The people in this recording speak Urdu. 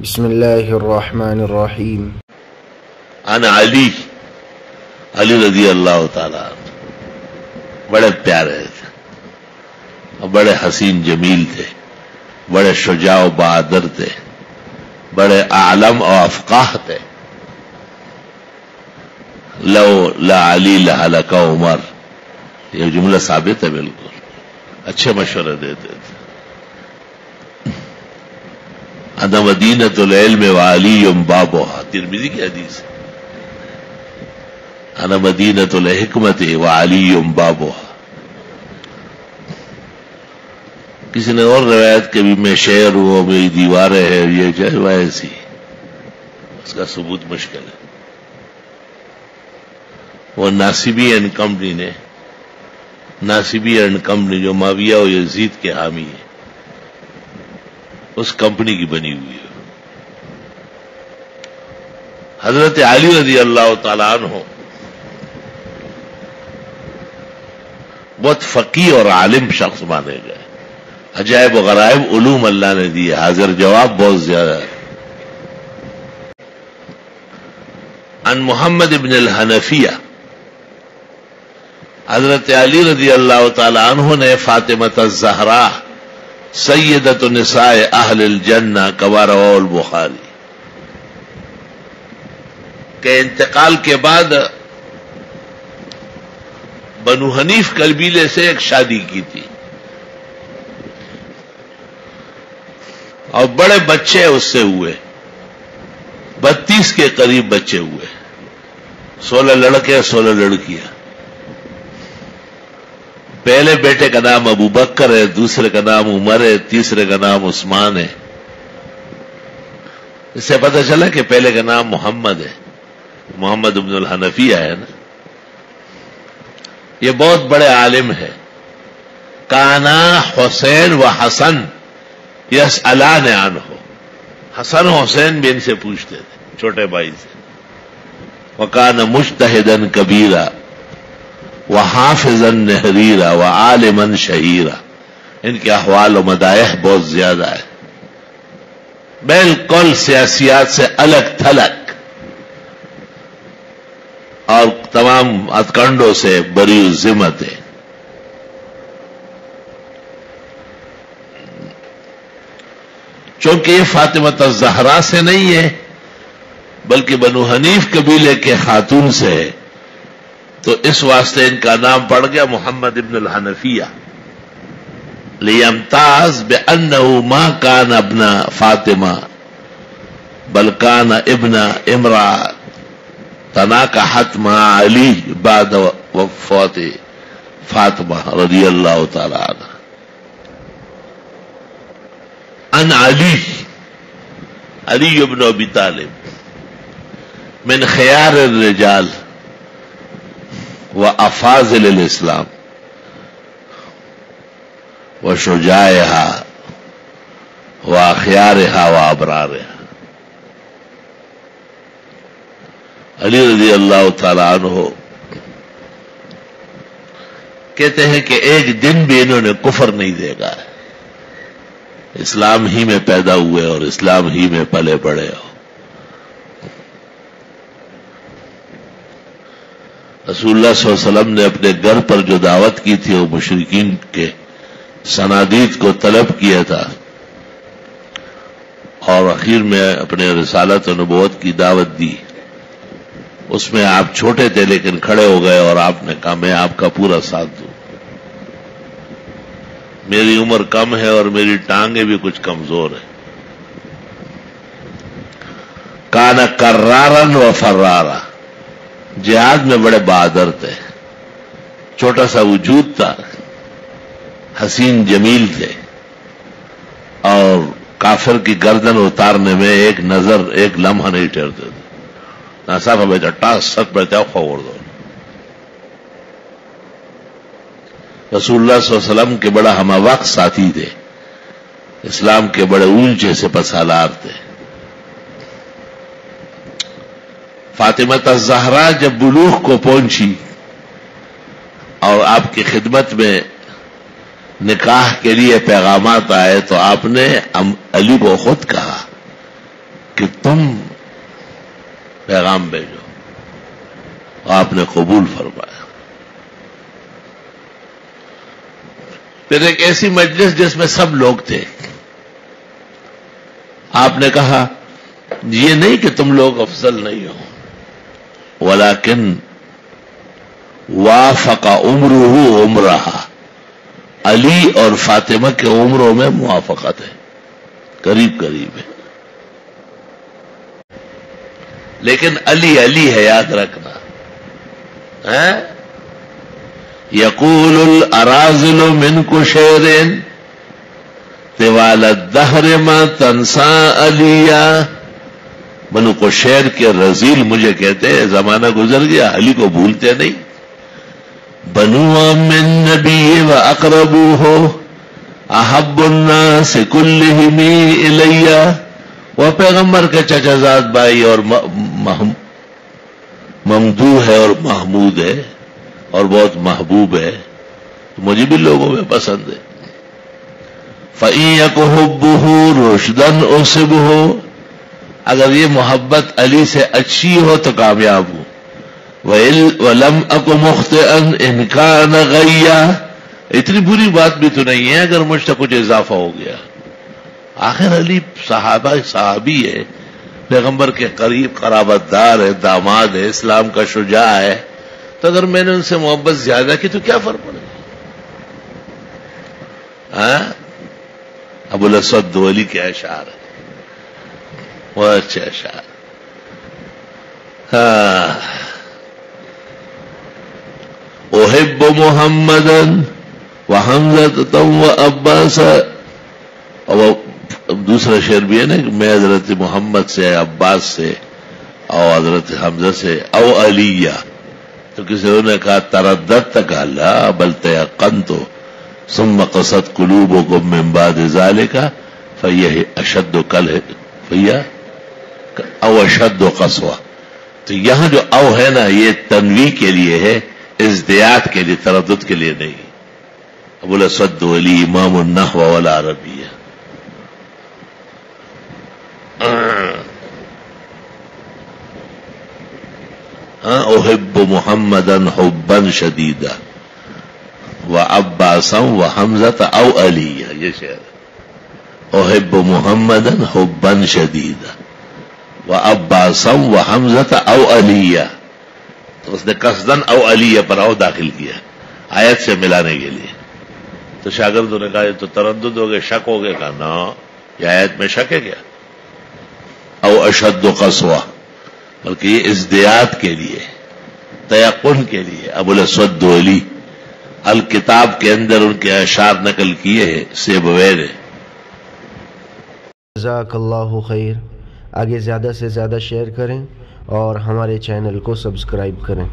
بسم اللہ الرحمن الرحیم۔ انا علی رضی اللہ تعالی عنہ بڑے پیارے تھے اور بڑے حسین جمیل تھے، بڑے شجاع و بہادر تھے، بڑے عالم و افقاہ تھے۔ لو لا علی لہلک عمر، یہ جملہ ثابت ہے، بالکل اچھے مشورے دیتے تھے۔ انا مدینۃ العلم وعلی بابها، ترمذی کی حدیث ہے۔ انا مدینۃ الحکمت وعلی بابها۔ کسی نے اور روایت کہ بھی میں شعر ہوں، میری دیواریں ہیں، یہ جو ایسی، اس کا ثبوت مشکل ہے۔ وہ ناصبی اینڈ کمپنی نے، ناصبی اینڈ کمپنی جو معاویہ و یزید کے حامی ہے، اس کمپنی کی بنی ہوئی ہے۔ حضرت علی رضی اللہ تعالیٰ عنہ بہت فقیہ اور عالم شخص مانے گئے۔ عجائب و غرائب علوم اللہ نے دیے، حاضر جواب بہت زیادہ ہے۔ عن محمد ابن الحنفیہ، حضرت علی رضی اللہ تعالیٰ عنہ نے فاطمۃ الزہرا سیدۃ نساء اہل الجنہ کما رواہ البخاری کے انتقال کے بعد بنو حنیف قبیلے سے ایک شادی کی تھی اور بڑے بچے اس سے ہوئے، 32 کے قریب بچے ہوئے، 16 لڑکے 16 لڑکیاں۔ پہلے بیٹے کا نام ابو بکر ہے، دوسرے کا نام عمر ہے، تیسرے کا نام عثمان ہے۔ اس سے پتہ چلا کہ پہلے کا نام محمد ہے، محمد ابن الحنفیہ ہے نا۔ یہ بہت بڑے عالم ہے۔ کانا حسین و حسن یسألان عنہ، حسن و حسین بھی ان سے پوچھتے تھے، چھوٹے بھائی سے۔ وکانا مجتہدا کبیرا وحافظا نحریرا وعالما شہیرا، ان کے احوال و مدائح بہت زیادہ ہے، بالکل سیاسیات سے الگ تھلگ اور تمام ہتھکنڈوں سے بری الذمت ہے۔ چونکہ یہ فاطمۃ الزہرا سے نہیں ہے بلکہ بنو حنیف قبیلے کے خاتون سے ہے، تو اس واسطے ان کا نام پڑ گیا محمد ابن الحنفیہ، لیمتاز بأنہ ما کان ابن فاطمہ بل کان ابن امرأ تناکحت مع علی بعد وفات فاطمہ رضی اللہ تعالی عنہ۔ ان علی ابن ابی طالب من خیار الرجال وافاضل الاسلام وشجاعها واخیارها وابرارها۔ علی رضی اللہ تعالی عنہ کہتے ہیں کہ ایک دن بھی انہوں نے کفر نہیں دیکھا ہے، اسلام ہی میں پیدا ہوئے اور اسلام ہی میں پلے بڑے ہو۔ رسول اللہ صلی اللہ علیہ وسلم نے اپنے گھر پر جو دعوت کی تھی وہ مشرکین کے صنادید کو طلب کیا تھا، اور اخیر میں اپنے رسالت و نبوت کی دعوت دی۔ اس میں آپ چھوٹے تھے لیکن کھڑے ہو گئے اور آپ نے کہا میں آپ کا پورا ساتھ دوں، میری عمر کم ہے اور میری ٹانگیں بھی کچھ کمزور ہیں۔ کانا کرارن و فرارا، جہاد میں بڑے بہادر تھے، چھوٹا سا وجود تھا، حسین جمیل تھے، اور کافر کی گردن اتارنے میں ایک نظر ایک لمحہ نہیں ٹھہرتے تھے۔ ناصاف بیٹا ٹاس سک بیٹھا خور دو۔ رسول اللہ صلی اللہ علیہ وسلم کے بڑا ہمہ وقت ساتھی تھے، اسلام کے بڑے اونچے سے پسالار تھے۔ فاطمۃ الزہرا جب بلوغ کو پہنچی اور آپ کی خدمت میں نکاح کے لیے پیغامات آئے تو آپ نے علی کو خود کہا پیغام بھیجو. آپ نے قبول فرمایا. پھر ایک ایسی مجلس جس میں سب لوگ تھے. آپ نے کہا یہ نہیں کہ تم لوگ افضل نہیں ہو، ولیکن وافق عمرہ عمرہ، علی اور فاطمہ کے عمروں میں موافقت ہے، قریب قریب ہے. لیکن علی علی ہے، یاد رکھنا. یقول الارازل من کشیرین طوال الدہر ما تنسا علیہ. بنو کشیر کے رزیل مجھے کہتے ہیں زمانہ گزر گیا، علی کو بھولتے نہیں. بنو من نبی و اقربوہ احب الناس کلہم الیہ. وہ پیغمبر کے چچا زاد بھائی اور ممدوح ہے اور محمود ہے اور بہت محبوب ہے، تو مجھے بھی لوگوں میں پسند ہے. فَإِن يَكُ حُبُّهُ رُشْدًا أُصِبْهُ، اگر یہ محبت علی سے اچھی ہو تو کامیاب ہوں. وَلَمْ أَكُ مُخْطِئًا إِنْ كَانَ غَيًّا، اتنی بری بات بھی تو نہیں ہے اگر مجھ سے کچھ اضافہ ہو گیا. آخر علی صحابی ہے، پیغمبر کے قریب قرابت دار ہے، داماد ہے، اسلام کا شجاع ہے. تو اگر میں نے ان سے محبت زیادہ کی تو کیا فرق پڑے گا؟ ابو الاسود دولی کے اشعار ہے، وہ اچھے اشعار. احب محمدا وحمزة وعباسا. اور دوسرا شعر بھی ہے نا کہ میں حضرت محمد سے، عباس سے، اور حضرت حمزہ سے، او علیہ. تو کسی نے کہا ترددت، کہا لا بل تیقنت ثم قست قلوبکم من بعد ذلك فیہ اشد او اشد قسوہ. تو یہاں جو او ہے نا یہ تنویع کے لیے ہے، ازدیاد کے لیے، تردد کے لیے نہیں. ابو الاسود دولی امام النحو والعربیہ. احب محمدا حبا شدیدا وعباسا وحمزة او علیہ. یہ شعر احب محمدا حبا شدیدا وعباسا وحمزة او علیہ. تو اس نے قصدن او علیہ پر او داخل کیا آیت سے ملانے کے لیے. تو شاگردوں نے کہا یہ تو تردد ہو گئے، شک ہو گئے. کہا نا یہ آیت میں شک ہے کیا؟ او اشد قسوہ، بلکہ یہ ازدیاد کے لیے، تیقن کے لیے. ابو الاسود دولی الکتاب کے اندر ان کے اشعار نقل کیے ہیں، سیبویر ہے. جزاک اللہ خیر. آگے زیادہ سے زیادہ شیئر کریں اور ہمارے چینل کو سبسکرائب کریں.